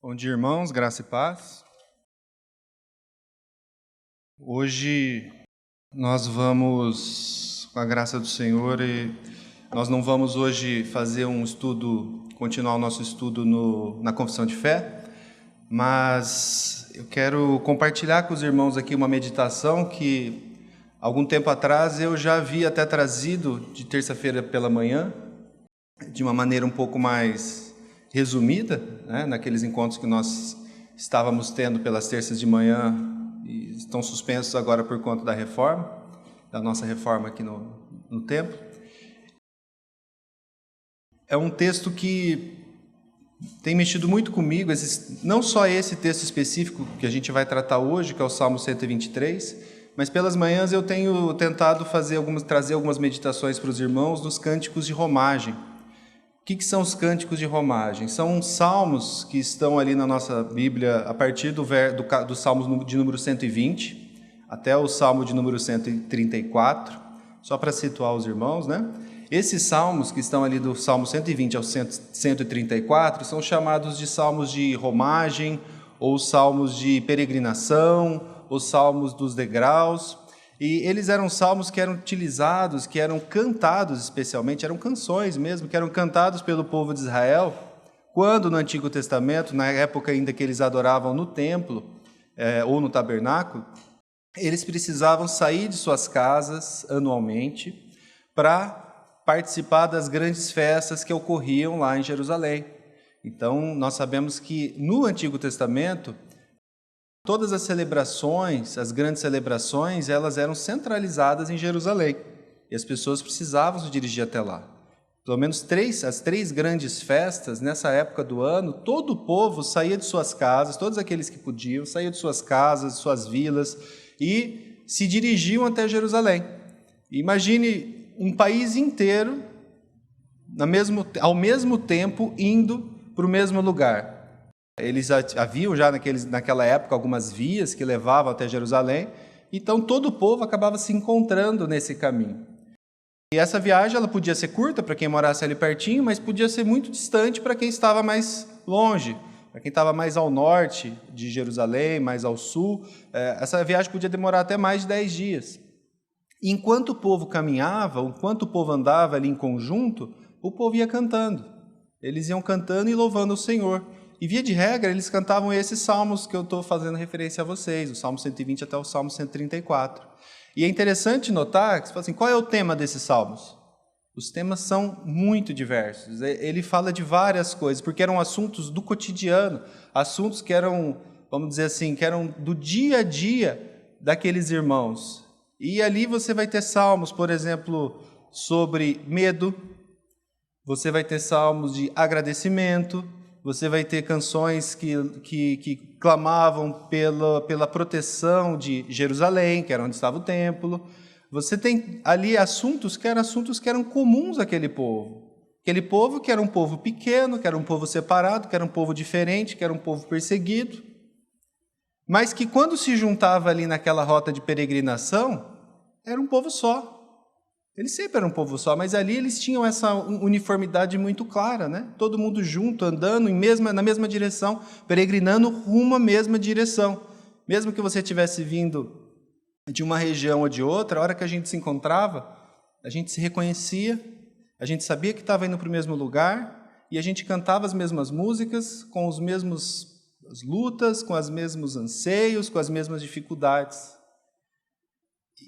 Bom dia, irmãos, graça e paz. Hoje nós vamos, com a graça do Senhor, nós não vamos hoje fazer um estudo, continuar o nosso estudo na Confissão de Fé, mas eu quero compartilhar com os irmãos aqui uma meditação que algum tempo atrás eu já havia até trazido de terça-feira pela manhã, de uma maneira um pouco mais resumida, né, naqueles encontros que nós estávamos tendo pelas terças de manhã e estão suspensos agora por conta da reforma, da nossa reforma aqui no templo. É um texto que tem mexido muito comigo, não só esse texto específico que a gente vai tratar hoje, que é o Salmo 123, mas pelas manhãs eu tenho tentado trazer algumas meditações para os irmãos nos cânticos de romagem. O que são os cânticos de romagem? São salmos que estão ali na nossa Bíblia a partir do Salmo de número 120 até o Salmo de número 134, só para situar os irmãos, né? Esses salmos que estão ali do Salmo 120 ao 134 são chamados de salmos de romagem, ou salmos de peregrinação, ou salmos dos degraus. E eles eram salmos que eram utilizados, que eram cantados especialmente, eram canções mesmo, que eram cantados pelo povo de Israel, quando no Antigo Testamento, na época ainda que eles adoravam no templo ou no tabernáculo, eles precisavam sair de suas casas anualmente para participar das grandes festas que ocorriam lá em Jerusalém. Então, nós sabemos que no Antigo Testamento, todas as celebrações, as grandes celebrações, elas eram centralizadas em Jerusalém. E as pessoas precisavam se dirigir até lá. Pelo menos as três grandes festas, nessa época do ano, todo o povo saía de suas casas, todos aqueles que podiam, saíam de suas casas, de suas vilas, e se dirigiam até Jerusalém. Imagine um país inteiro, ao mesmo tempo, indo para o mesmo lugar. Eles haviam já naquela época algumas vias que levavam até Jerusalém, então todo o povo acabava se encontrando nesse caminho. E essa viagem ela podia ser curta para quem morasse ali pertinho, mas podia ser muito distante para quem estava mais longe, para quem estava mais ao norte de Jerusalém, mais ao sul. Essa viagem podia demorar até mais de 10 dias. E enquanto o povo caminhava, enquanto o povo andava ali em conjunto, o povo ia cantando. Eles iam cantando e louvando o Senhor. E, via de regra, eles cantavam esses salmos que eu estou fazendo referência a vocês, o Salmo 120 até o Salmo 134. E é interessante notar que você fala assim, qual é o tema desses salmos? Os temas são muito diversos. Ele fala de várias coisas, porque eram assuntos do cotidiano, assuntos que eram, vamos dizer assim, que eram do dia a dia daqueles irmãos. E ali você vai ter salmos, por exemplo, sobre medo, você vai ter salmos de agradecimento, você vai ter canções que clamavam pela proteção de Jerusalém, que era onde estava o templo. Você tem ali assuntos que eram comuns àquele povo. Aquele povo que era um povo pequeno, que era um povo separado, que era um povo diferente, que era um povo perseguido. Mas que quando se juntava ali naquela rota de peregrinação, era um povo só. Eles sempre eram um povo só, mas ali eles tinham essa uniformidade muito clara, né? Todo mundo junto, andando na mesma direção, peregrinando rumo à mesma direção. Mesmo que você tivesse vindo de uma região ou de outra, a hora que a gente se encontrava, a gente se reconhecia, a gente sabia que estava indo para o mesmo lugar e a gente cantava as mesmas músicas, com as lutas, com os mesmos anseios, com as mesmas dificuldades.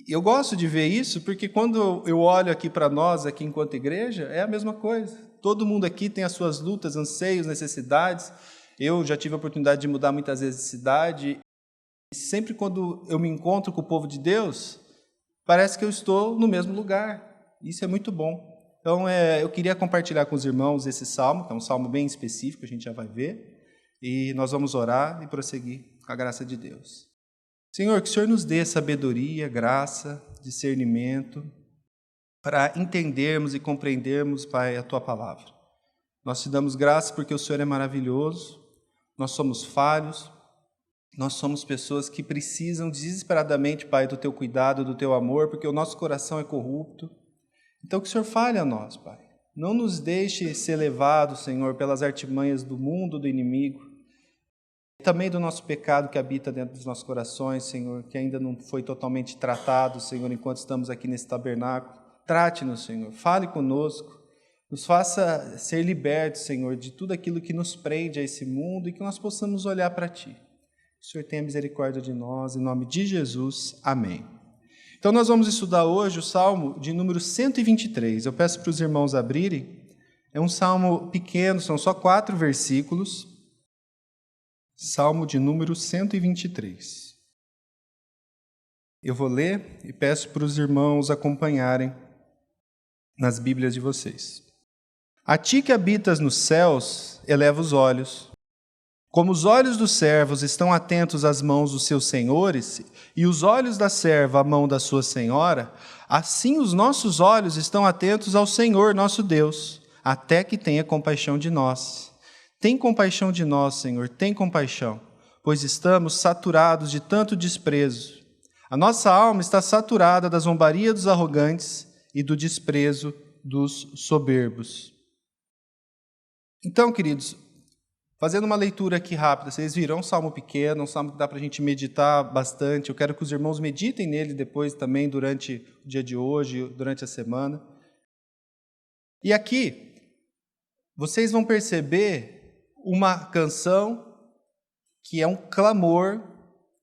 Eu gosto de ver isso porque quando eu olho aqui para nós, aqui enquanto igreja, é a mesma coisa. Todo mundo aqui tem as suas lutas, anseios, necessidades. Eu já tive a oportunidade de mudar muitas vezes de cidade. E sempre quando eu me encontro com o povo de Deus, parece que eu estou no mesmo lugar. Isso é muito bom. Então, eu queria compartilhar com os irmãos esse salmo, que é um salmo bem específico, a gente já vai ver. E nós vamos orar e prosseguir com a graça de Deus. Senhor, que o Senhor nos dê sabedoria, graça, discernimento, para entendermos e compreendermos, Pai, a Tua palavra. Nós te damos graça porque o Senhor é maravilhoso, nós somos falhos, nós somos pessoas que precisam desesperadamente, Pai, do Teu cuidado, do Teu amor, porque o nosso coração é corrupto. Então que o Senhor fale a nós, Pai. Não nos deixe ser levados, Senhor, pelas artimanhas do mundo, do inimigo, também do nosso pecado que habita dentro dos nossos corações, Senhor, que ainda não foi totalmente tratado, Senhor, enquanto estamos aqui nesse tabernáculo. Trate-nos, Senhor, fale conosco, nos faça ser libertos, Senhor, de tudo aquilo que nos prende a esse mundo e que nós possamos olhar para Ti. Que o Senhor tenha misericórdia de nós, em nome de Jesus. Amém. Então nós vamos estudar hoje o Salmo de número 123. Eu peço para os irmãos abrirem. É um salmo pequeno, são só 4 versículos. Salmo de número 123. Eu vou ler e peço para os irmãos acompanharem nas Bíblias de vocês. A ti que habitas nos céus, eleva os olhos. Como os olhos dos servos estão atentos às mãos dos seus senhores, e os olhos da serva à mão da sua senhora, assim os nossos olhos estão atentos ao Senhor nosso Deus, até que tenha compaixão de nós. Tem compaixão de nós, Senhor, tem compaixão, pois estamos saturados de tanto desprezo. A nossa alma está saturada da zombaria dos arrogantes e do desprezo dos soberbos. Então, queridos, fazendo uma leitura aqui rápida, vocês viram um salmo pequeno, um salmo que dá para a gente meditar bastante. Eu quero que os irmãos meditem nele depois também, durante o dia de hoje, durante a semana. E aqui, vocês vão perceber uma canção que é um clamor,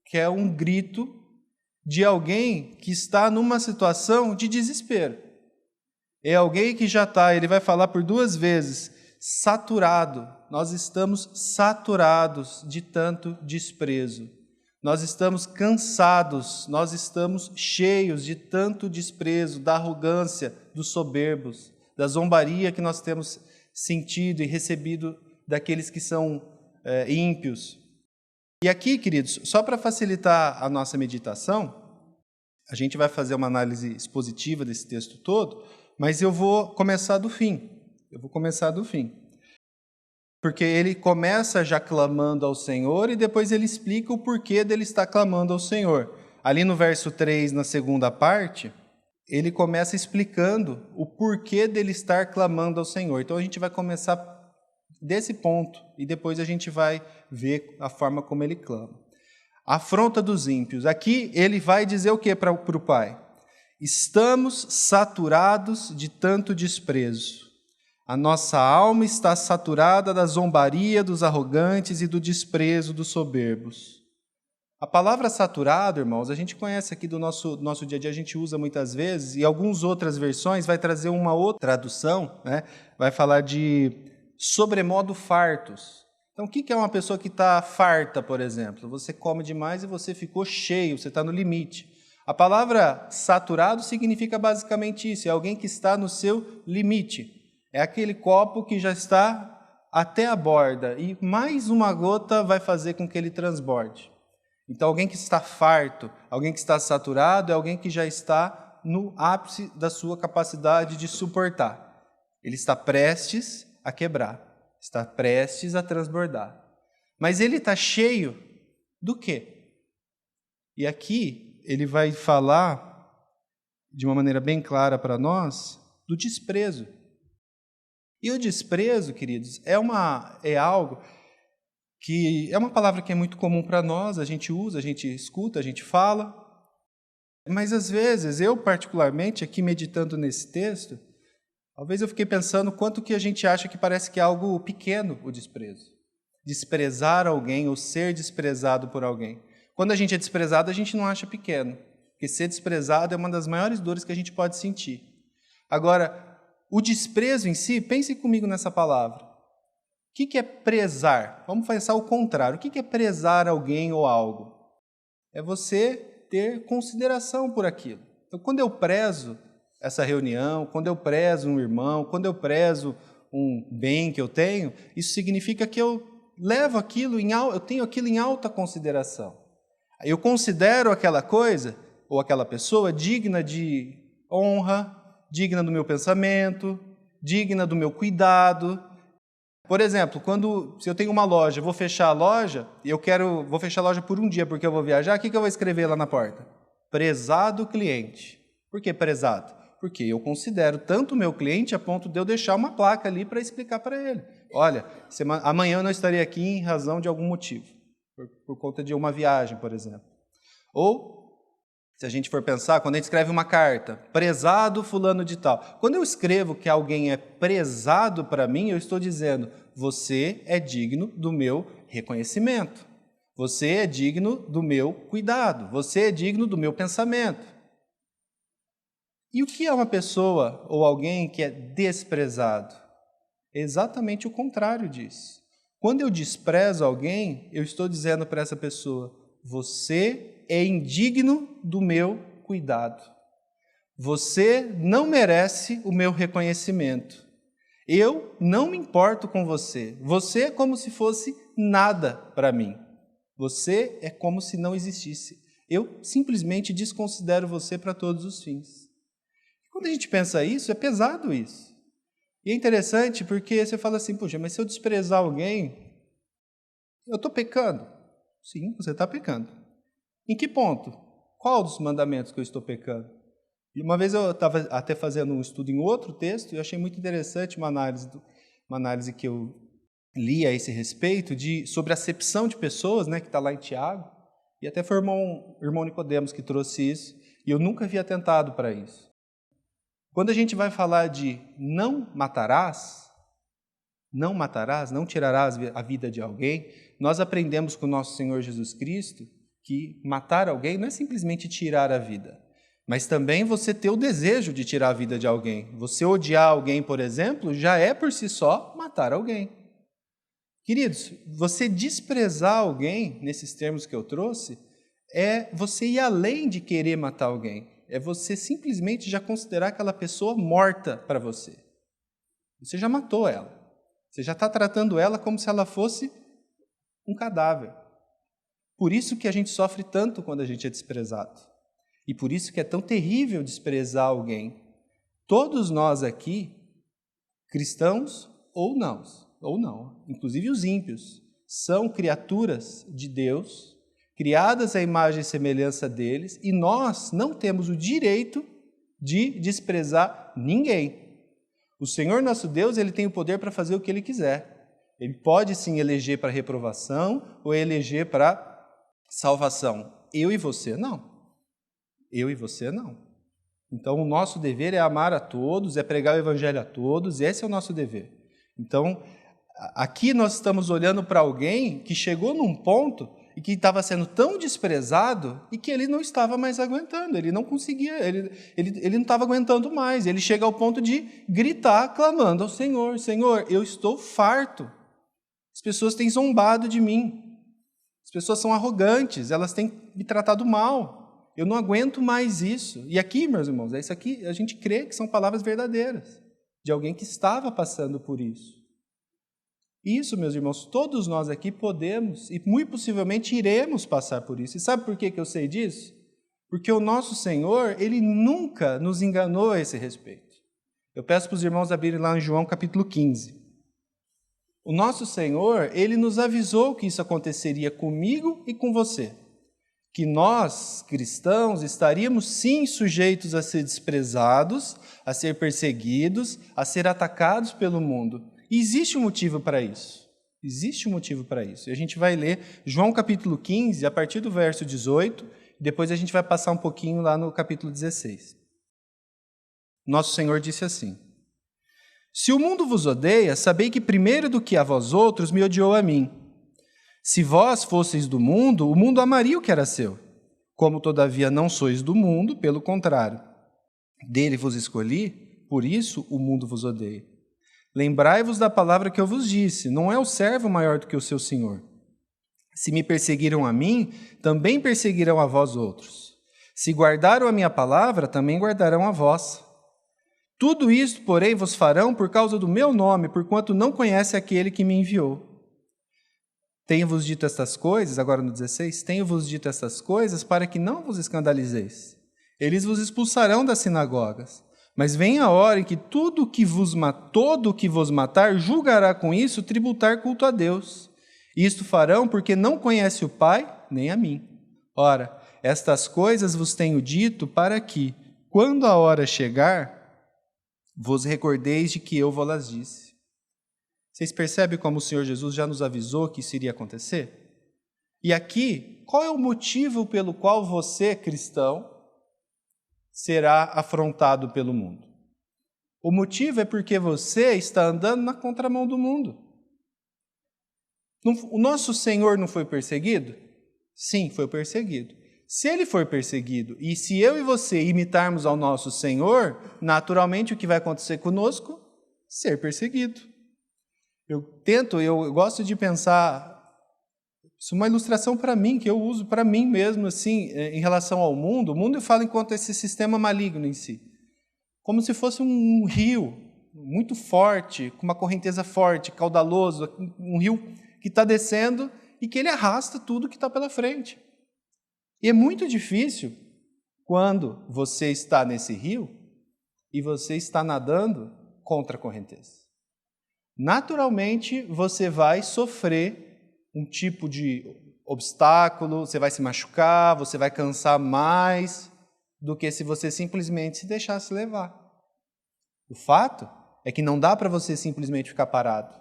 que é um grito de alguém que está numa situação de desespero. É alguém que já está, ele vai falar por 2 vezes, saturado. Nós estamos saturados de tanto desprezo. Nós estamos cansados, nós estamos cheios de tanto desprezo, da arrogância dos soberbos, da zombaria que nós temos sentido e recebido daqueles que são ímpios. E aqui, queridos, só para facilitar a nossa meditação, a gente vai fazer uma análise expositiva desse texto todo, mas eu vou começar do fim. Porque ele começa já clamando ao Senhor e depois ele explica o porquê dele estar clamando ao Senhor. Ali no verso 3, na segunda parte, ele começa explicando o porquê dele estar clamando ao Senhor. Então a gente vai começar desse ponto e depois a gente vai ver a forma como ele clama. A afronta dos ímpios. Aqui ele vai dizer o que para o Pai? Estamos saturados de tanto desprezo. A nossa alma está saturada da zombaria dos arrogantes e do desprezo dos soberbos. A palavra saturado, irmãos, a gente conhece aqui do nosso dia a dia, a gente usa muitas vezes, e algumas outras versões vai trazer uma outra tradução, né? Vai falar de sobremodo fartos. Então, o que é uma pessoa que está farta, por exemplo? Você come demais e você ficou cheio, você está no limite. A palavra saturado significa basicamente isso, é alguém que está no seu limite. É aquele copo que já está até a borda e mais uma gota vai fazer com que ele transborde. Então, alguém que está farto, alguém que está saturado, é alguém que já está no ápice da sua capacidade de suportar. Ele está prestes a quebrar, está prestes a transbordar. Mas ele está cheio do quê? E aqui ele vai falar, de uma maneira bem clara para nós, do desprezo. E o desprezo, queridos, é algo que é uma palavra que é muito comum para nós, a gente usa, a gente escuta, a gente fala, mas às vezes, eu particularmente, aqui meditando nesse texto, talvez eu fiquei pensando quanto que a gente acha que parece que é algo pequeno o desprezo. Desprezar alguém ou ser desprezado por alguém. Quando a gente é desprezado, a gente não acha pequeno, porque ser desprezado é uma das maiores dores que a gente pode sentir. Agora, o desprezo em si, pense comigo nessa palavra. O que é prezar? Vamos pensar o contrário. O que é prezar alguém ou algo? É você ter consideração por aquilo. Então, quando eu prezo essa reunião, quando eu prezo um irmão, quando eu prezo um bem que eu tenho, isso significa que eu levo aquilo eu tenho aquilo em alta consideração. Eu considero aquela coisa ou aquela pessoa digna de honra, digna do meu pensamento, digna do meu cuidado. Por exemplo, se eu tenho uma loja, vou fechar a loja, e vou fechar a loja por um dia porque eu vou viajar, o que eu vou escrever lá na porta? Prezado cliente. Por que prezado? Porque eu considero tanto o meu cliente a ponto de eu deixar uma placa ali para explicar para ele. Olha, amanhã eu não estarei aqui em razão de algum motivo. por conta de uma viagem, por exemplo. Ou, se a gente for pensar, quando a gente escreve uma carta, prezado fulano de tal. Quando eu escrevo que alguém é prezado para mim, eu estou dizendo, você é digno do meu reconhecimento. Você é digno do meu cuidado. Você é digno do meu pensamento. E o que é uma pessoa ou alguém que é desprezado? É exatamente o contrário disso. Quando eu desprezo alguém, eu estou dizendo para essa pessoa, você é indigno do meu cuidado. Você não merece o meu reconhecimento. Eu não me importo com você. Você é como se fosse nada para mim. Você é como se não existisse. Eu simplesmente desconsidero você para todos os fins. Quando a gente pensa isso, é pesado isso. E é interessante porque você fala assim, puxa, mas se eu desprezar alguém, eu estou pecando. Sim, você está pecando. Em que ponto? Qual dos mandamentos que eu estou pecando? E uma vez eu estava até fazendo um estudo em outro texto e eu achei muito interessante uma análise que eu li a esse respeito sobre a acepção de pessoas, né, que está lá em Tiago, e até foi o irmão Nicodemos que trouxe isso, e eu nunca havia atentado para isso. Quando a gente vai falar de não matarás, não tirarás a vida de alguém, nós aprendemos com o nosso Senhor Jesus Cristo que matar alguém não é simplesmente tirar a vida, mas também você ter o desejo de tirar a vida de alguém. Você odiar alguém, por exemplo, já é por si só matar alguém. Queridos, você desprezar alguém, nesses termos que eu trouxe, é você ir além de querer matar alguém. É você simplesmente já considerar aquela pessoa morta para você. Você já matou ela. Você já está tratando ela como se ela fosse um cadáver. Por isso que a gente sofre tanto quando a gente é desprezado. E por isso que é tão terrível desprezar alguém. Todos nós aqui, cristãos ou não, inclusive os ímpios, são criaturas de Deus, criadas à imagem e semelhança deles, e nós não temos o direito de desprezar ninguém. O Senhor nosso Deus, ele tem o poder para fazer o que ele quiser. Ele pode sim eleger para reprovação ou eleger para salvação. Eu e você não. Eu e você não. Então o nosso dever é amar a todos, é pregar o evangelho a todos, esse é o nosso dever. Então, aqui nós estamos olhando para alguém que chegou num ponto e que estava sendo tão desprezado e que ele não estava mais aguentando, ele não conseguia, ele não estava aguentando mais. Ele chega ao ponto de gritar, clamando ao Senhor, Senhor, eu estou farto. As pessoas têm zombado de mim. As pessoas são arrogantes, elas têm me tratado mal. Eu não aguento mais isso. E aqui, meus irmãos, isso aqui a gente crê que são palavras verdadeiras de alguém que estava passando por isso. Isso, meus irmãos, todos nós aqui podemos e muito possivelmente iremos passar por isso. E sabe por que eu sei disso? Porque o nosso Senhor, ele nunca nos enganou a esse respeito. Eu peço para os irmãos abrirem lá em João capítulo 15. O nosso Senhor, ele nos avisou que isso aconteceria comigo e com você. Que nós, cristãos, estaríamos sim sujeitos a ser desprezados, a ser perseguidos, a ser atacados pelo mundo. E existe um motivo para isso. Existe um motivo para isso. E a gente vai ler João capítulo 15, a partir do verso 18, depois a gente vai passar um pouquinho lá no capítulo 16. Nosso Senhor disse assim: Se o mundo vos odeia, sabei que primeiro do que a vós outros me odiou a mim. Se vós fosseis do mundo, o mundo amaria o que era seu. Como todavia não sois do mundo, pelo contrário, dele vos escolhi, por isso o mundo vos odeia. Lembrai-vos da palavra que eu vos disse, não é o servo maior do que o seu senhor. Se me perseguiram a mim, também perseguirão a vós outros. Se guardaram a minha palavra, também guardarão a vossa. Tudo isto, porém, vos farão por causa do meu nome, porquanto não conhece aquele que me enviou. Tenho-vos dito estas coisas, agora no 16, tenho-vos dito estas coisas para que não vos escandalizeis. Eles vos expulsarão das sinagogas. Mas vem a hora em que todo o que vos matar julgará com isso tributar culto a Deus. Isto farão porque não conhece o Pai, nem a mim. Ora, estas coisas vos tenho dito para que, quando a hora chegar, vos recordeis de que eu vos disse. Vocês percebem como o Senhor Jesus já nos avisou que isso iria acontecer? E aqui, qual é o motivo pelo qual você, cristão, será afrontado pelo mundo? O motivo é porque você está andando na contramão do mundo. O nosso Senhor não foi perseguido? Sim, foi perseguido. Se ele for perseguido e se eu e você imitarmos ao nosso Senhor, naturalmente o que vai acontecer conosco? Ser perseguido. Eu gosto de pensar, isso é uma ilustração para mim, que eu uso para mim mesmo, assim, em relação ao mundo. O mundo eu falo enquanto esse sistema maligno em si. Como se fosse um rio muito forte, com uma correnteza forte, caudaloso, um rio que está descendo e que ele arrasta tudo que está pela frente. E é muito difícil quando você está nesse rio e você está nadando contra a correnteza. Naturalmente, você vai sofrer um tipo de obstáculo, você vai se machucar, você vai cansar mais do que se você simplesmente se deixasse levar. O fato é que não dá para você simplesmente ficar parado.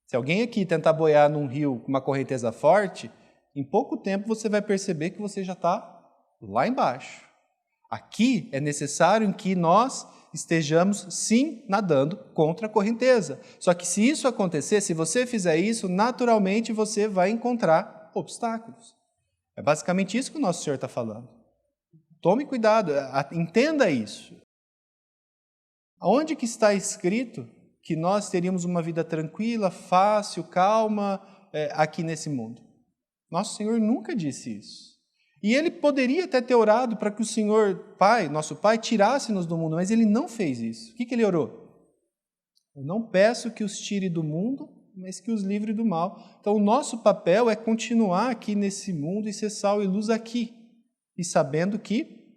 Se alguém aqui tentar boiar num rio com uma correnteza forte, em pouco tempo você vai perceber que você já está lá embaixo. Aqui é necessário que nós estejamos, sim, nadando contra a correnteza. Só que se isso acontecer, se você fizer isso, naturalmente você vai encontrar obstáculos. É basicamente isso que o nosso Senhor está falando. Tome cuidado, entenda isso. Onde que está escrito que nós teríamos uma vida tranquila, fácil, calma aqui nesse mundo? Nosso Senhor nunca disse isso. E Ele poderia até ter orado para que o Senhor, Pai, nosso Pai, tirasse-nos do mundo, mas Ele não fez isso. O que Ele orou? Eu não peço que os tire do mundo, mas que os livre do mal. Então, o nosso papel é continuar aqui nesse mundo e ser sal e luz aqui. E sabendo que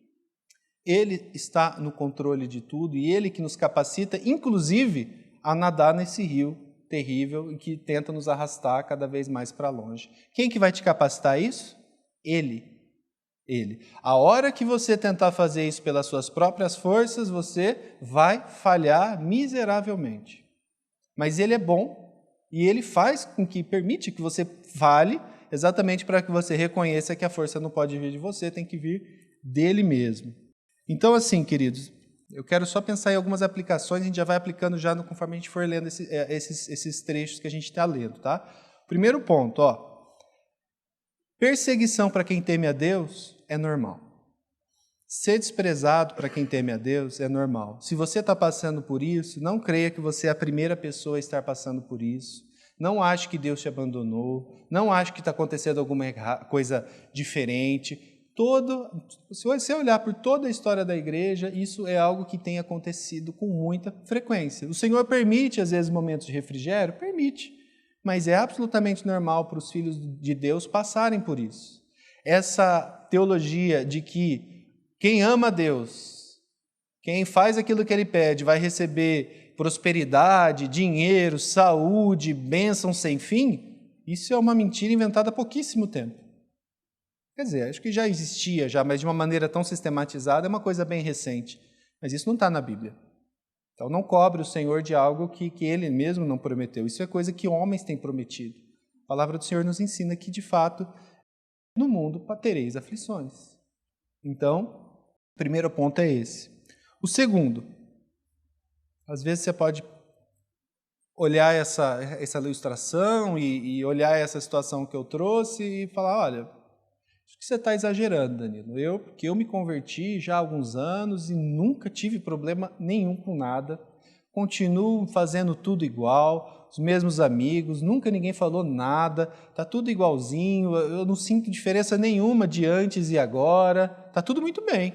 Ele está no controle de tudo e Ele que nos capacita, inclusive, a nadar nesse rio terrível e que tenta nos arrastar cada vez mais para longe. Quem que vai te capacitar a isso? Ele. A hora que você tentar fazer isso pelas suas próprias forças, você vai falhar miseravelmente. Mas Ele é bom e Ele faz com que permite que você falhe, exatamente para que você reconheça que a força não pode vir de você, tem que vir dele mesmo. Então, assim, queridos, eu quero só pensar em algumas aplicações, a gente já vai aplicando já conforme a gente for lendo esses trechos que a gente está lendo, tá? Primeiro ponto, perseguição para quem teme a Deus é normal. Ser desprezado para quem teme a Deus é normal. Se você está passando por isso, não creia que você é a primeira pessoa a estar passando por isso. Não ache que Deus te abandonou. Não ache que está acontecendo alguma coisa diferente. Se você olhar por toda a história da igreja, isso é algo que tem acontecido com muita frequência. O Senhor permite, às vezes, momentos de refrigério? Permite. Mas é absolutamente normal para os filhos de Deus passarem por isso. Essa teologia de que quem ama a Deus, quem faz aquilo que Ele pede, vai receber prosperidade, dinheiro, saúde, bênção sem fim, isso é uma mentira inventada há pouquíssimo tempo. Quer dizer, acho que já existia, mas de uma maneira tão sistematizada, é uma coisa bem recente. Mas isso não está na Bíblia. Então não cobre o Senhor de algo que Ele mesmo não prometeu. Isso é coisa que homens têm prometido. A palavra do Senhor nos ensina que, de fato, no mundo tereis aflições. Então, o primeiro ponto é esse. O segundo, às vezes você pode olhar essa ilustração e olhar essa situação que eu trouxe e falar, olha, acho que você está exagerando, Danilo. Porque eu me converti já há alguns anos e nunca tive problema nenhum com nada. Continuo fazendo tudo igual, os mesmos amigos, nunca ninguém falou nada, está tudo igualzinho, eu não sinto diferença nenhuma de antes e agora, está tudo muito bem.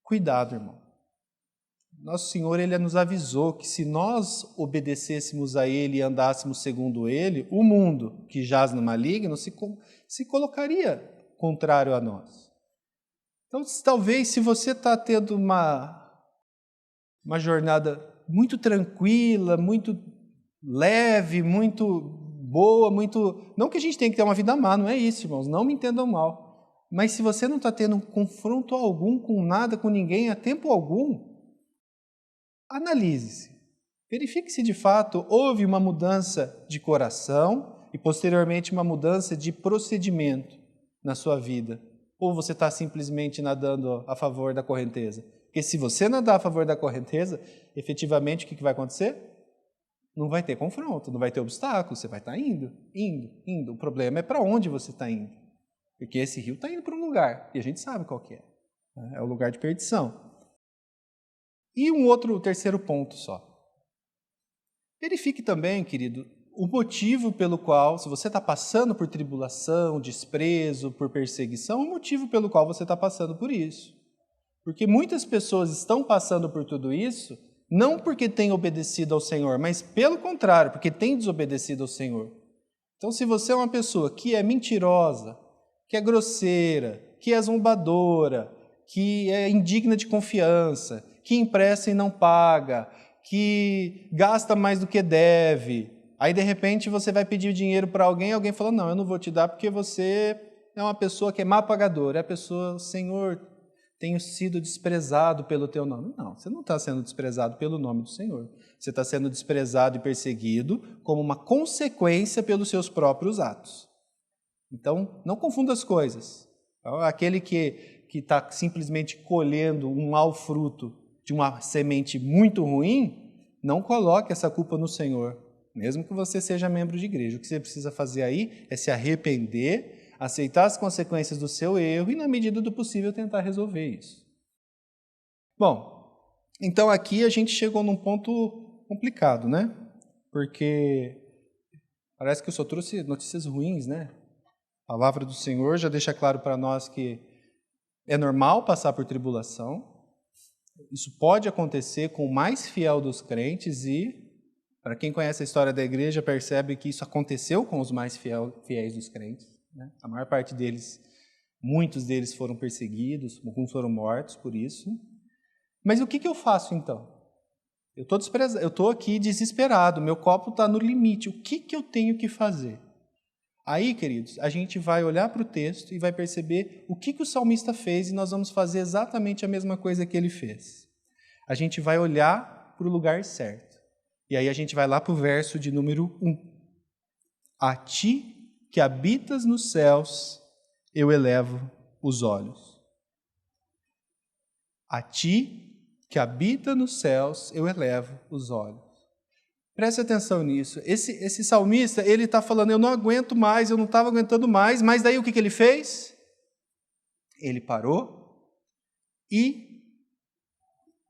Cuidado, irmão. Nosso Senhor, Ele nos avisou que se nós obedecêssemos a Ele e andássemos segundo Ele, o mundo que jaz no maligno se colocaria contrário a nós. Então, talvez, se você está tendo uma jornada muito tranquila, muito leve, muito boa, não que a gente tenha que ter uma vida má, não é isso, irmãos, não me entendam mal. Mas se você não está tendo confronto algum com nada, com ninguém, a tempo algum, analise-se. Verifique se de fato houve uma mudança de coração e posteriormente uma mudança de procedimento na sua vida? Ou você está simplesmente nadando a favor da correnteza? Porque se você nadar a favor da correnteza, efetivamente o que vai acontecer? Não vai ter confronto, não vai ter obstáculo, você vai estar indo. O problema é para onde você está indo. Porque esse rio está indo para um lugar, e a gente sabe qual que é. É o lugar de perdição. E o terceiro ponto só. Verifique também, querido, o motivo pelo qual, se você está passando por tribulação, desprezo, por perseguição, o motivo pelo qual você está passando por isso. Porque muitas pessoas estão passando por tudo isso, não porque têm obedecido ao Senhor, mas pelo contrário, porque têm desobedecido ao Senhor. Então, se você é uma pessoa que é mentirosa, que é grosseira, que é zombadora, que é indigna de confiança, que empresta e não paga, que gasta mais do que deve, aí de repente você vai pedir dinheiro para alguém fala, não, eu não vou te dar porque você é uma pessoa que é má pagadora, é a pessoa, Senhor, tenho sido desprezado pelo teu nome. Não, você não está sendo desprezado pelo nome do Senhor. Você está sendo desprezado e perseguido como uma consequência pelos seus próprios atos. Então, não confunda as coisas. Aquele que está simplesmente colhendo um mau fruto de uma semente muito ruim, não coloque essa culpa no Senhor, mesmo que você seja membro de igreja. O que você precisa fazer aí é se arrepender, aceitar as consequências do seu erro e, na medida do possível, tentar resolver isso. Bom, então aqui a gente chegou num ponto complicado, né? Porque parece que eu só trouxe notícias ruins, né? A palavra do Senhor já deixa claro para nós que é normal passar por tribulação. Isso pode acontecer com o mais fiel dos crentes e, para quem conhece a história da igreja, percebe que isso aconteceu com os mais fiéis dos crentes. Né? A maior parte deles, muitos deles foram perseguidos, alguns foram mortos por isso. Mas o que eu faço então? Eu estou aqui desesperado, meu copo está no limite. O que eu tenho que fazer? Aí, queridos, a gente vai olhar para o texto e vai perceber o que o salmista fez e nós vamos fazer exatamente a mesma coisa que ele fez. A gente vai olhar para o lugar certo. E aí a gente vai lá para o verso de número 1. A ti que habitas nos céus, eu elevo os olhos. A ti que habita nos céus, eu elevo os olhos. Preste atenção nisso. Esse salmista, ele está falando, eu não aguento mais, eu não estava aguentando mais, mas daí o que ele fez? Ele parou e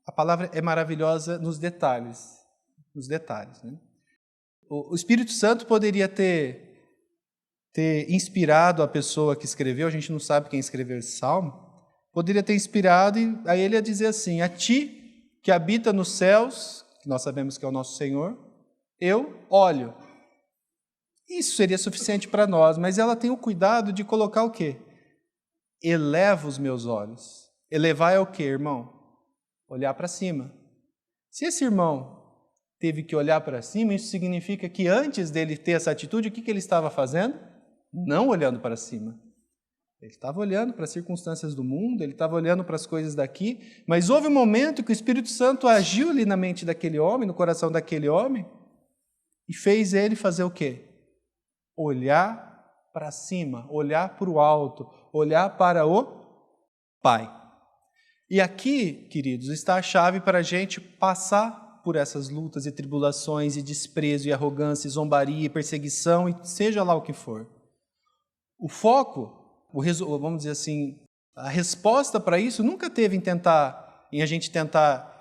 a palavra é maravilhosa nos detalhes. Né? O Espírito Santo poderia ter inspirado a pessoa que escreveu, a gente não sabe quem escreveu esse salmo, poderia ter inspirado e a ele a dizer assim, a ti que habita nos céus, que nós sabemos que é o nosso Senhor, eu olho. Isso seria suficiente para nós, mas ela tem o cuidado de colocar o quê? Eleva os meus olhos. Elevar é o quê, irmão? Olhar para cima. Se esse irmão teve que olhar para cima, isso significa que antes dele ter essa atitude, o que ele estava fazendo? Não olhando para cima. Ele estava olhando para as circunstâncias do mundo, ele estava olhando para as coisas daqui, mas houve um momento que o Espírito Santo agiu ali na mente daquele homem, no coração daquele homem, e fez ele fazer o quê? Olhar para cima, olhar para o alto, olhar para o Pai. E aqui, queridos, está a chave para a gente passar por essas lutas e tribulações e desprezo e arrogância e zombaria e perseguição e seja lá o que for. O foco, vamos dizer assim, a resposta para isso nunca teve em a gente tentar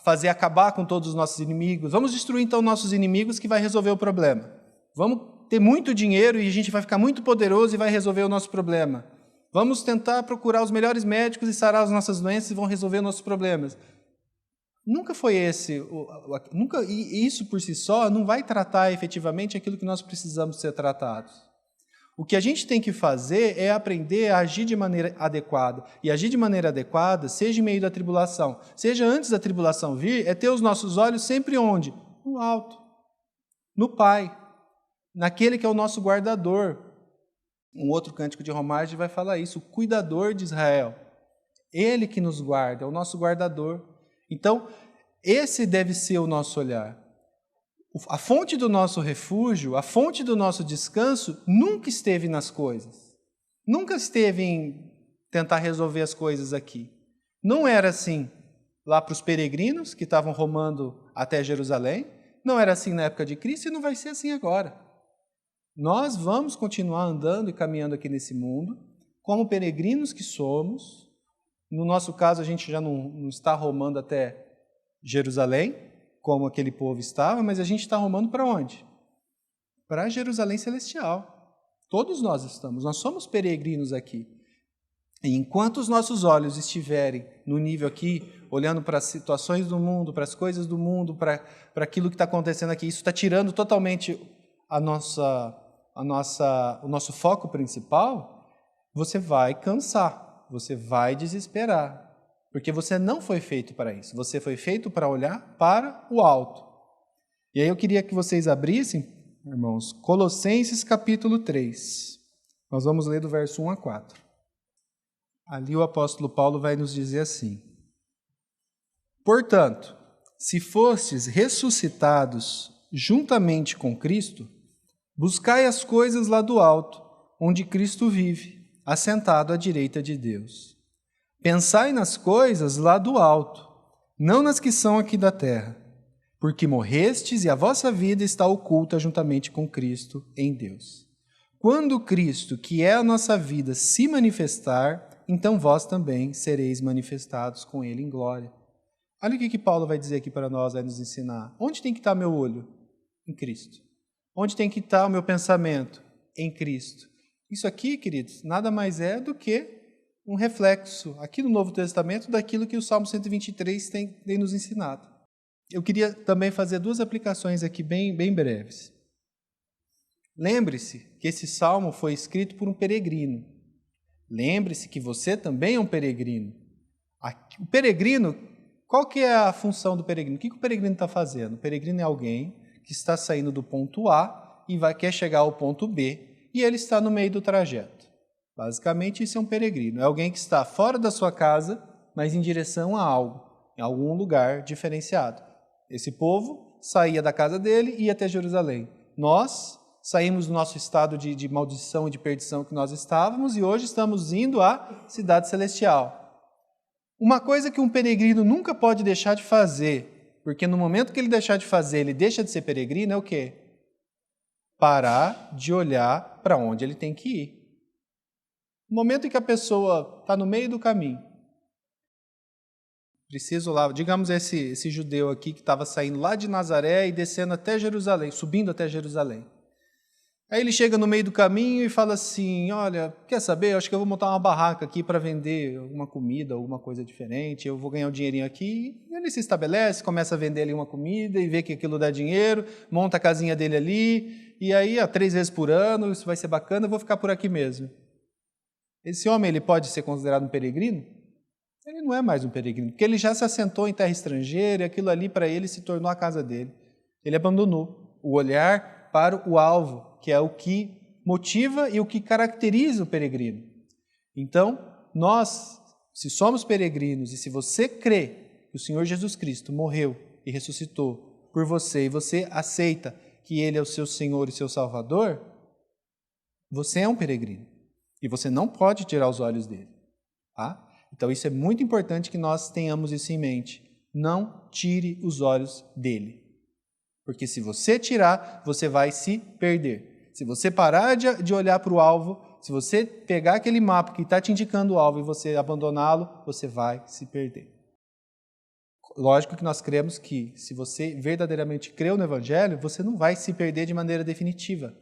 fazer acabar com todos os nossos inimigos. Vamos destruir então nossos inimigos que vai resolver o problema. Vamos ter muito dinheiro e a gente vai ficar muito poderoso e vai resolver o nosso problema. Vamos tentar procurar os melhores médicos e sarar as nossas doenças e vão resolver nossos problemas. Nunca foi esse, e isso por si só não vai tratar efetivamente aquilo que nós precisamos ser tratados. O que a gente tem que fazer é aprender a agir de maneira adequada. E agir de maneira adequada, seja em meio da tribulação, seja antes da tribulação vir, é ter os nossos olhos sempre onde? No alto, no Pai, naquele que é o nosso guardador. Um outro cântico de romagem vai falar isso, o cuidador de Israel. Ele que nos guarda, é o nosso guardador. Então, esse deve ser o nosso olhar. A fonte do nosso refúgio, a fonte do nosso descanso, nunca esteve nas coisas. Nunca esteve em tentar resolver as coisas aqui. Não era assim lá para os peregrinos que estavam rumando até Jerusalém, não era assim na época de Cristo e não vai ser assim agora. Nós vamos continuar andando e caminhando aqui nesse mundo, como peregrinos que somos. No nosso caso, a gente já não está rumando até Jerusalém, como aquele povo estava, mas a gente está rumando para onde? Para Jerusalém Celestial. Todos nós estamos, nós somos peregrinos aqui. E enquanto os nossos olhos estiverem no nível aqui, olhando para as situações do mundo, para as coisas do mundo, para aquilo que está acontecendo aqui, isso está tirando totalmente o nosso foco principal, você vai cansar, você vai desesperar. Porque você não foi feito para isso. Você foi feito para olhar para o alto. E aí eu queria que vocês abrissem, irmãos, Colossenses capítulo 3. Nós vamos ler do verso 1 a 4. Ali o apóstolo Paulo vai nos dizer assim: Portanto, se fostes ressuscitados juntamente com Cristo, buscai as coisas lá do alto, onde Cristo vive, assentado à direita de Deus. Pensai nas coisas lá do alto, não nas que são aqui da terra, porque morrestes e a vossa vida está oculta juntamente com Cristo em Deus. Quando Cristo, que é a nossa vida, se manifestar, então vós também sereis manifestados com Ele em glória. Olha o que Paulo vai dizer aqui para nós, vai nos ensinar. Onde tem que estar meu olho? Em Cristo. Onde tem que estar o meu pensamento? Em Cristo. Isso aqui, queridos, nada mais é do que um reflexo aqui no Novo Testamento daquilo que o Salmo 123 tem nos ensinado. Eu queria também fazer duas aplicações aqui bem breves. Lembre-se que esse salmo foi escrito por um peregrino. Lembre-se que você também é um peregrino. O peregrino, qual que é a função do peregrino? O que o peregrino está fazendo? O peregrino é alguém que está saindo do ponto A e quer chegar ao ponto B, e ele está no meio do trajeto. Basicamente, isso é um peregrino. É alguém que está fora da sua casa, mas em direção a algo, em algum lugar diferenciado. Esse povo saía da casa dele e ia até Jerusalém. Nós saímos do nosso estado de maldição e de perdição que nós estávamos e hoje estamos indo à cidade celestial. Uma coisa que um peregrino nunca pode deixar de fazer, porque no momento que ele deixar de fazer, ele deixa de ser peregrino, é o quê? Parar de olhar para onde ele tem que ir. No momento em que a pessoa está no meio do caminho, preciso lá, digamos esse judeu aqui que estava saindo lá de Nazaré e descendo até Jerusalém, subindo até Jerusalém. Aí ele chega no meio do caminho e fala assim, olha, quer saber, eu acho que eu vou montar uma barraca aqui para vender alguma comida, alguma coisa diferente, eu vou ganhar um dinheirinho aqui. E ele se estabelece, começa a vender ali uma comida e vê que aquilo dá dinheiro, monta a casinha dele ali, e aí 3 vezes por ano, isso vai ser bacana, eu vou ficar por aqui mesmo. Esse homem, ele pode ser considerado um peregrino? Ele não é mais um peregrino, porque ele já se assentou em terra estrangeira e aquilo ali para ele se tornou a casa dele. Ele abandonou o olhar para o alvo, que é o que motiva e o que caracteriza o peregrino. Então, nós, se somos peregrinos e se você crê que o Senhor Jesus Cristo morreu e ressuscitou por você e você aceita que Ele é o seu Senhor e seu Salvador, você é um peregrino. E você não pode tirar os olhos dele. Tá? Então, isso é muito importante que nós tenhamos isso em mente. Não tire os olhos dele. Porque se você tirar, você vai se perder. Se você parar de olhar para o alvo, se você pegar aquele mapa que está te indicando o alvo e você abandoná-lo, você vai se perder. Lógico que nós cremos que, se você verdadeiramente creu no Evangelho, você não vai se perder de maneira definitiva.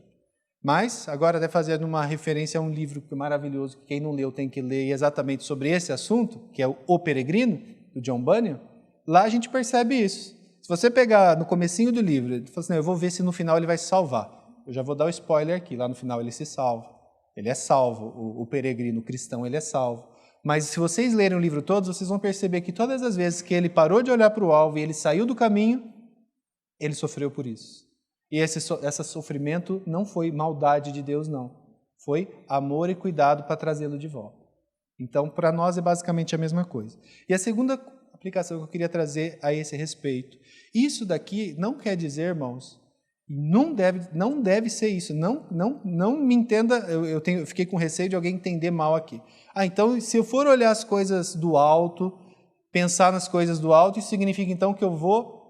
Mas, agora até fazendo uma referência a um livro maravilhoso, que quem não leu tem que ler exatamente sobre esse assunto, que é O Peregrino, do John Bunyan, lá a gente percebe isso. Se você pegar no comecinho do livro, ele fala assim, eu vou ver se no final ele vai se salvar. Eu já vou dar o spoiler aqui, lá no final ele se salva. Ele é salvo, o peregrino, o cristão, ele é salvo. Mas se vocês lerem o livro todo, vocês vão perceber que todas as vezes que ele parou de olhar para o alvo e ele saiu do caminho, ele sofreu por isso. E esse sofrimento não foi maldade de Deus, não. Foi amor e cuidado para trazê-lo de volta. Então, para nós é basicamente a mesma coisa. E a segunda aplicação que eu queria trazer a esse respeito. Isso daqui não quer dizer, irmãos, E não deve ser isso. Não me entenda, eu fiquei com receio de alguém entender mal aqui. Então, se eu for olhar as coisas do alto, pensar nas coisas do alto, isso significa então que eu vou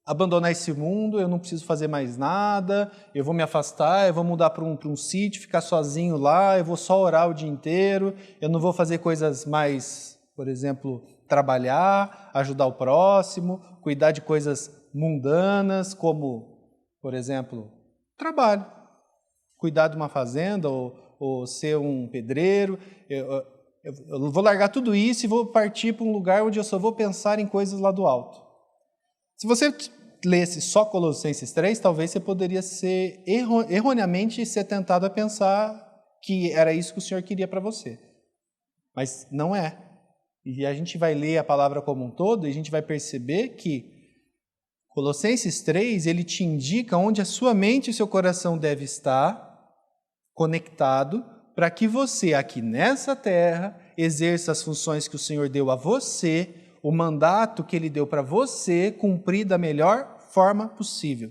abandonar esse mundo, eu não preciso fazer mais nada, eu vou me afastar, eu vou mudar para um sítio, ficar sozinho lá, eu vou só orar o dia inteiro, eu não vou fazer coisas mais, por exemplo, trabalhar, ajudar o próximo, cuidar de coisas mundanas, como, por exemplo, trabalho, cuidar de uma fazenda ou ser um pedreiro. Eu vou largar tudo isso e vou partir para um lugar onde eu só vou pensar em coisas lá do alto. Se você lesse só Colossenses 3, talvez você poderia ser erroneamente ser tentado a pensar que era isso que o Senhor queria para você. Mas não é. E a gente vai ler a palavra como um todo e a gente vai perceber que Colossenses 3, ele te indica onde a sua mente e o seu coração deve estar conectado para que você, aqui nessa terra, exerça as funções que o Senhor deu a você, o mandato que Ele deu para você cumprir da melhor forma possível.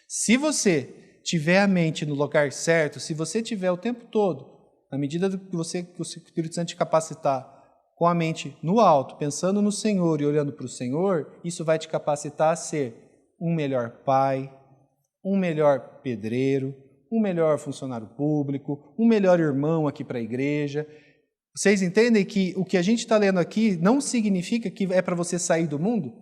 Se você tiver a mente no lugar certo, se você tiver o tempo todo, na medida que o Espírito Santo te capacitar com a mente no alto, pensando no Senhor e olhando para o Senhor, isso vai te capacitar a ser um melhor pai, um melhor pedreiro, um melhor funcionário público, um melhor irmão aqui para a igreja. Vocês entendem que o que a gente está lendo aqui não significa que é para você sair do mundo?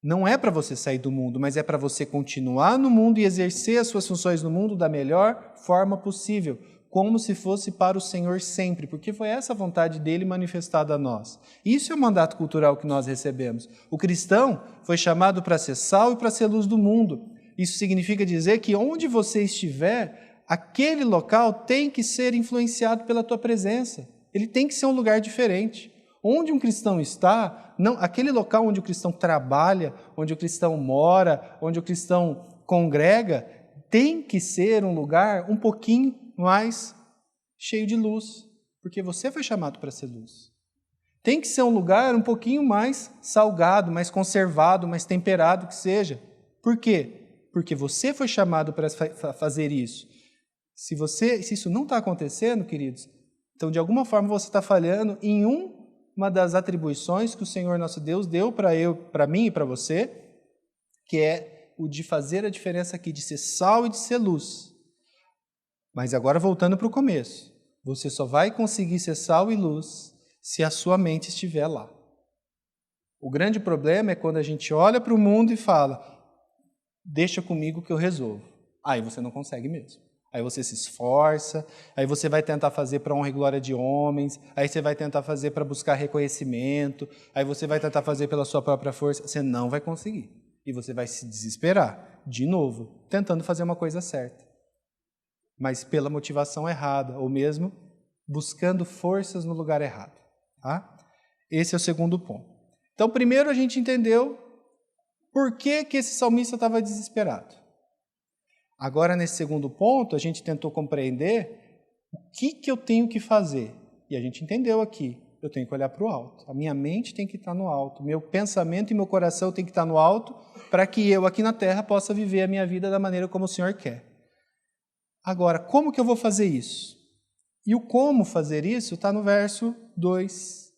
Não é para você sair do mundo, mas é para você continuar no mundo e exercer as suas funções no mundo da melhor forma possível, como se fosse para o Senhor sempre, porque foi essa a vontade dele manifestada a nós. Isso é o mandato cultural que nós recebemos. O cristão foi chamado para ser sal e para ser luz do mundo. Isso significa dizer que onde você estiver, aquele local tem que ser influenciado pela tua presença. Ele tem que ser um lugar diferente. Onde um cristão está, não, aquele local onde o cristão trabalha, onde o cristão mora, onde o cristão congrega, tem que ser um lugar um pouquinho mais cheio de luz, porque você foi chamado para ser luz. Tem que ser um lugar um pouquinho mais salgado, mais conservado, mais temperado que seja. Por quê? Porque você foi chamado para fazer isso. Se isso não está acontecendo, queridos, então, de alguma forma, você está falhando em uma das atribuições que o Senhor nosso Deus deu para mim e para você, que é o de fazer a diferença aqui, de ser sal e de ser luz. Mas agora, voltando para o começo, você só vai conseguir ser sal e luz se a sua mente estiver lá. O grande problema é quando a gente olha para o mundo e fala, deixa comigo que eu resolvo. Aí você não consegue mesmo. Aí você se esforça, aí você vai tentar fazer para honra e glória de homens, aí você vai tentar fazer para buscar reconhecimento, aí você vai tentar fazer pela sua própria força, você não vai conseguir. E você vai se desesperar, de novo, tentando fazer uma coisa certa. Mas pela motivação errada, ou mesmo buscando forças no lugar errado. Tá? Esse é o segundo ponto. Então, primeiro a gente entendeu por que esse salmista estava desesperado. Agora, nesse segundo ponto, a gente tentou compreender o que eu tenho que fazer. E a gente entendeu aqui, eu tenho que olhar para o alto. A minha mente tem que estar no alto, meu pensamento e meu coração tem que estar no alto para que eu aqui na terra possa viver a minha vida da maneira como o Senhor quer. Agora, como que eu vou fazer isso? E o como fazer isso está no verso 2.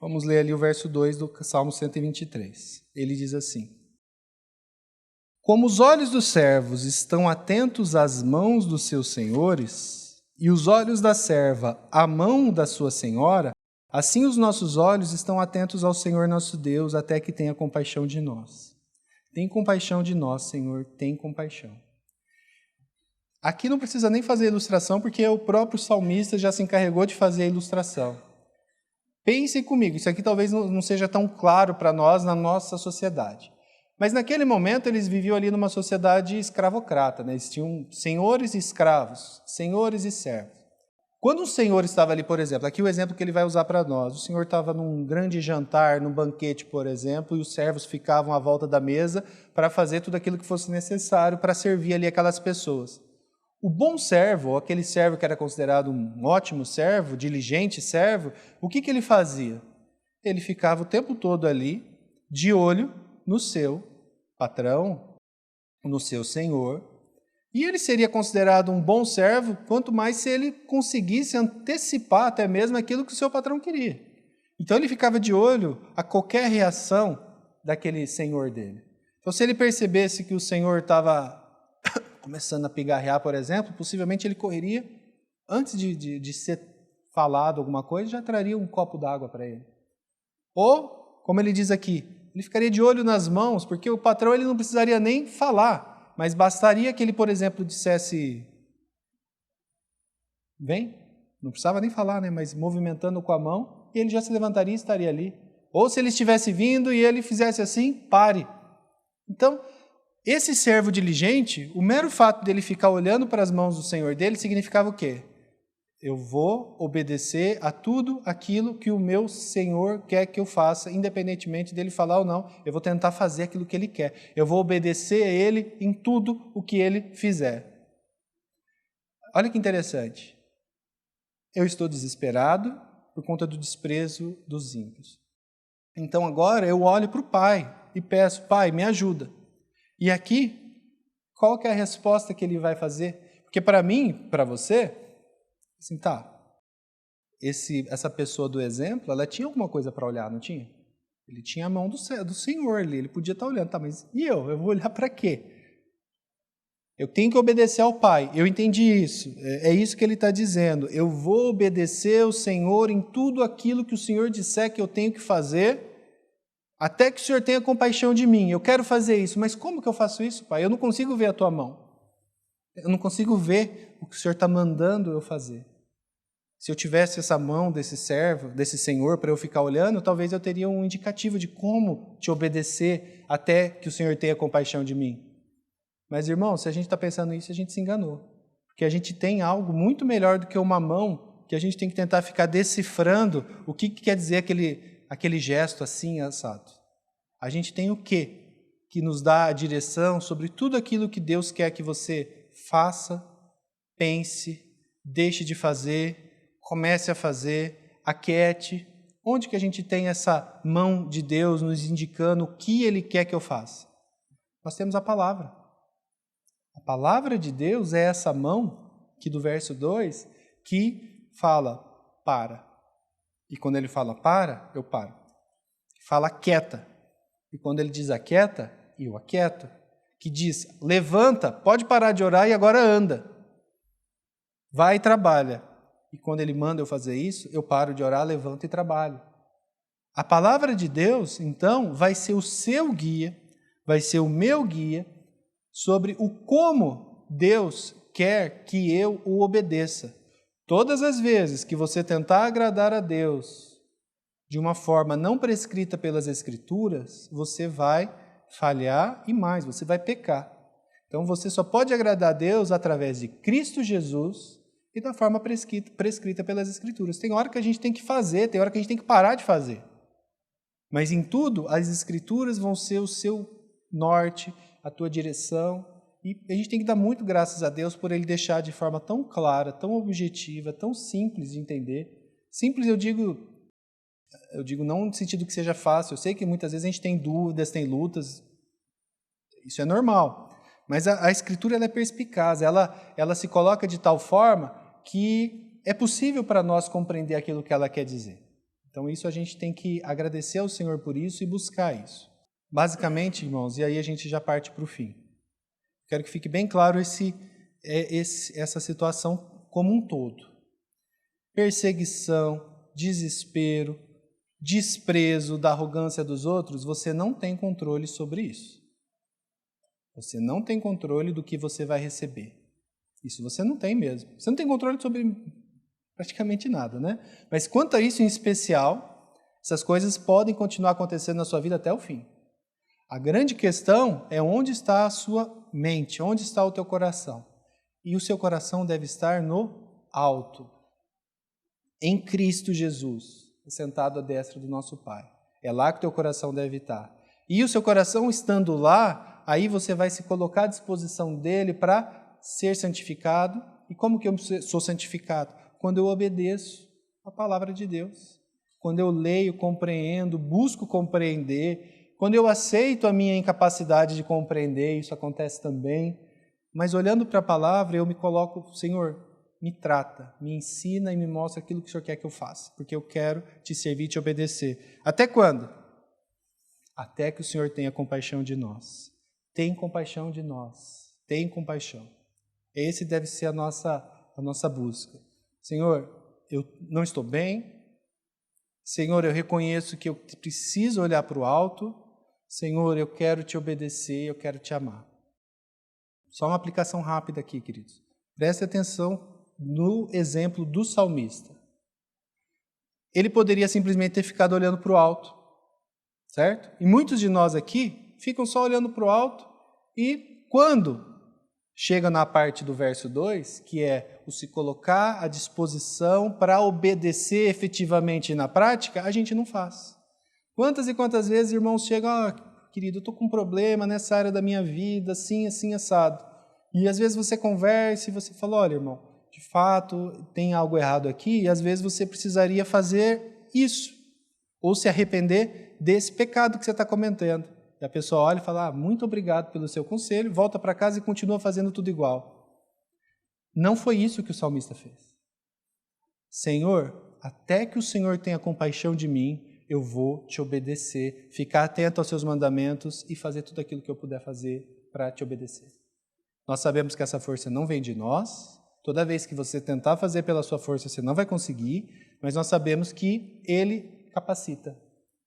Vamos ler ali o verso 2 do Salmo 123. Ele diz assim: Como os olhos dos servos estão atentos às mãos dos seus senhores, e os olhos da serva à mão da sua senhora, assim os nossos olhos estão atentos ao Senhor nosso Deus, até que tenha compaixão de nós. Tem compaixão de nós, Senhor, tem compaixão. Aqui não precisa nem fazer ilustração, porque o próprio salmista já se encarregou de fazer a ilustração. Pensem comigo, isso aqui talvez não seja tão claro para nós na nossa sociedade. Mas naquele momento eles viviam ali numa sociedade escravocrata, né? Eles tinham senhores e escravos, senhores e servos. Quando um senhor estava ali, por exemplo, aqui o exemplo que ele vai usar para nós, o senhor estava num grande jantar, num banquete, por exemplo, e os servos ficavam à volta da mesa para fazer tudo aquilo que fosse necessário para servir ali aquelas pessoas. O bom servo, ou aquele servo que era considerado um ótimo servo, diligente servo, o que ele fazia? Ele ficava o tempo todo ali, de olho no seu patrão, no seu senhor, e ele seria considerado um bom servo, quanto mais se ele conseguisse antecipar até mesmo aquilo que o seu patrão queria. Então ele ficava de olho a qualquer reação daquele senhor dele. Então se ele percebesse que o senhor estava começando a pigarrear, por exemplo, possivelmente ele correria, antes de ser falado alguma coisa, já traria um copo d'água para ele. Ou, como ele diz aqui, ele ficaria de olho nas mãos, porque o patrão ele não precisaria nem falar, mas bastaria que ele, por exemplo, dissesse, vem, não precisava nem falar, né? Mas movimentando com a mão, ele já se levantaria e estaria ali. Ou se ele estivesse vindo e ele fizesse assim, pare. Então, esse servo diligente, o mero fato dele ficar olhando para as mãos do senhor dele, significava o quê? Eu vou obedecer a tudo aquilo que o meu senhor quer que eu faça, independentemente dele falar ou não. Eu vou tentar fazer aquilo que ele quer. Eu vou obedecer a ele em tudo o que ele fizer. Olha que interessante. Eu estou desesperado por conta do desprezo dos ímpios. Então agora eu olho para o pai e peço, pai, me ajuda. E aqui, qual que é a resposta que ele vai fazer? Porque para mim, para você, assim, tá, essa pessoa do exemplo, ela tinha alguma coisa para olhar, não tinha? Ele tinha a mão do Senhor ali, ele podia estar olhando, tá, mas e eu? Eu vou olhar para quê? Eu tenho que obedecer ao Pai, eu entendi isso, é isso que ele está dizendo, eu vou obedecer ao Senhor em tudo aquilo que o Senhor disser que eu tenho que fazer, até que o Senhor tenha compaixão de mim, eu quero fazer isso, mas como que eu faço isso, Pai? Eu não consigo ver a tua mão, eu não consigo ver o que o Senhor está mandando eu fazer. Se eu tivesse essa mão desse servo, desse Senhor, para eu ficar olhando, talvez eu teria um indicativo de como te obedecer até que o Senhor tenha compaixão de mim. Mas, irmão, se a gente está pensando nisso, a gente se enganou. Porque a gente tem algo muito melhor do que uma mão que a gente tem que tentar ficar decifrando o que quer dizer aquele gesto assim, assado. A gente tem o quê? Que nos dá a direção sobre tudo aquilo que Deus quer que você faça, pense, deixe de fazer, comece a fazer, aquiete. Onde que a gente tem essa mão de Deus nos indicando o que Ele quer que eu faça? Nós temos a palavra. A palavra de Deus é essa mão, que do verso 2, que fala, para. E quando ele fala para, eu paro. Fala quieta. E quando ele diz aquieta, eu aquieto. Que diz, levanta, pode parar de orar e agora anda. Vai e trabalha. E quando ele manda eu fazer isso, eu paro de orar, levanto e trabalho. A palavra de Deus, então, vai ser o seu guia, vai ser o meu guia, sobre o como Deus quer que eu o obedeça. Todas as vezes que você tentar agradar a Deus de uma forma não prescrita pelas Escrituras, você vai falhar e mais, você vai pecar. Então você só pode agradar a Deus através de Cristo Jesus e da forma prescrita pelas Escrituras. Tem hora que a gente tem que fazer, tem hora que a gente tem que parar de fazer. Mas em tudo, as Escrituras vão ser o seu norte, a tua direção, e a gente tem que dar muito graças a Deus por Ele deixar de forma tão clara, tão objetiva, tão simples de entender. Simples eu digo não no sentido que seja fácil, eu sei que muitas vezes a gente tem dúvidas, tem lutas, isso é normal, mas a Escritura ela é perspicaz, ela se coloca de tal forma que é possível para nós compreender aquilo que ela quer dizer. Então isso a gente tem que agradecer ao Senhor por isso e buscar isso. Basicamente, irmãos, e aí a gente já parte para o fim. Quero que fique bem claro essa situação como um todo. Perseguição, desespero, desprezo da arrogância dos outros, você não tem controle sobre isso. Você não tem controle do que você vai receber. Isso você não tem mesmo. Você não tem controle sobre praticamente nada, né? Mas quanto a isso em especial, essas coisas podem continuar acontecendo na sua vida até o fim. A grande questão é onde está a sua mente, onde está o teu coração. E o seu coração deve estar no alto, em Cristo Jesus, sentado à destra do nosso Pai. É lá que o teu coração deve estar. E o seu coração estando lá, aí você vai se colocar à disposição dele para ser santificado. E como que eu sou santificado? Quando eu obedeço a palavra de Deus. Quando eu leio, compreendo, busco compreender, Quando eu aceito a minha incapacidade de compreender, isso acontece também. Mas olhando para a palavra, eu me coloco, Senhor, me trata, me ensina e me mostra aquilo que o Senhor quer que eu faça, porque eu quero te servir e te obedecer. Até quando? Até que o Senhor tenha compaixão de nós. Tem compaixão de nós. Tem compaixão. Esse deve ser a nossa busca. Senhor, eu não estou bem. Senhor, eu reconheço que eu preciso olhar para o alto. Senhor, eu quero te obedecer, eu quero te amar. Só uma aplicação rápida aqui, queridos. Preste atenção no exemplo do salmista. Ele poderia simplesmente ter ficado olhando para o alto, certo? E muitos de nós aqui ficam só olhando para o alto e quando chega na parte do verso 2, que é o se colocar à disposição para obedecer efetivamente na prática, a gente não faz. Quantas e quantas vezes irmãos chegam, querido, eu estou com um problema nessa área da minha vida, assim, assim, assado. E às vezes você conversa e você fala, olha, irmão, de fato tem algo errado aqui e às vezes você precisaria fazer isso, ou se arrepender desse pecado que você está cometendo. E a pessoa olha e fala, muito obrigado pelo seu conselho, volta para casa e continua fazendo tudo igual. Não foi isso que o salmista fez. Senhor, até que o Senhor tenha compaixão de mim, eu vou te obedecer, ficar atento aos seus mandamentos e fazer tudo aquilo que eu puder fazer para te obedecer. Nós sabemos que essa força não vem de nós, toda vez que você tentar fazer pela sua força, você não vai conseguir, mas nós sabemos que Ele capacita.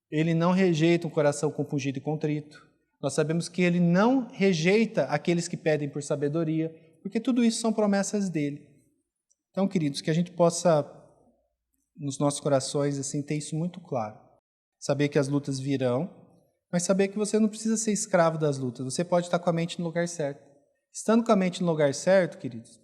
Ele não rejeita um coração compungido e contrito. Nós sabemos que Ele não rejeita aqueles que pedem por sabedoria, porque tudo isso são promessas dEle. Então, queridos, que a gente possa, nos nossos corações, assim, ter isso muito claro. Saber que as lutas virão, mas saber que você não precisa ser escravo das lutas. Você pode estar com a mente no lugar certo. Estando com a mente no lugar certo, queridos,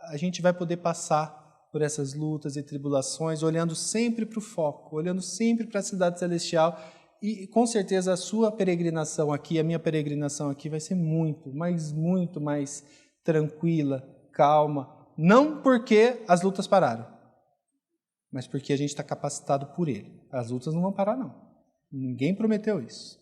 a gente vai poder passar por essas lutas e tribulações, olhando sempre para o foco, olhando sempre para a cidade celestial, e com certeza a sua peregrinação aqui, a minha peregrinação aqui vai ser muito mais tranquila, calma, não porque as lutas pararam, mas porque a gente está capacitado por Ele. As lutas não vão parar, não. Ninguém prometeu isso.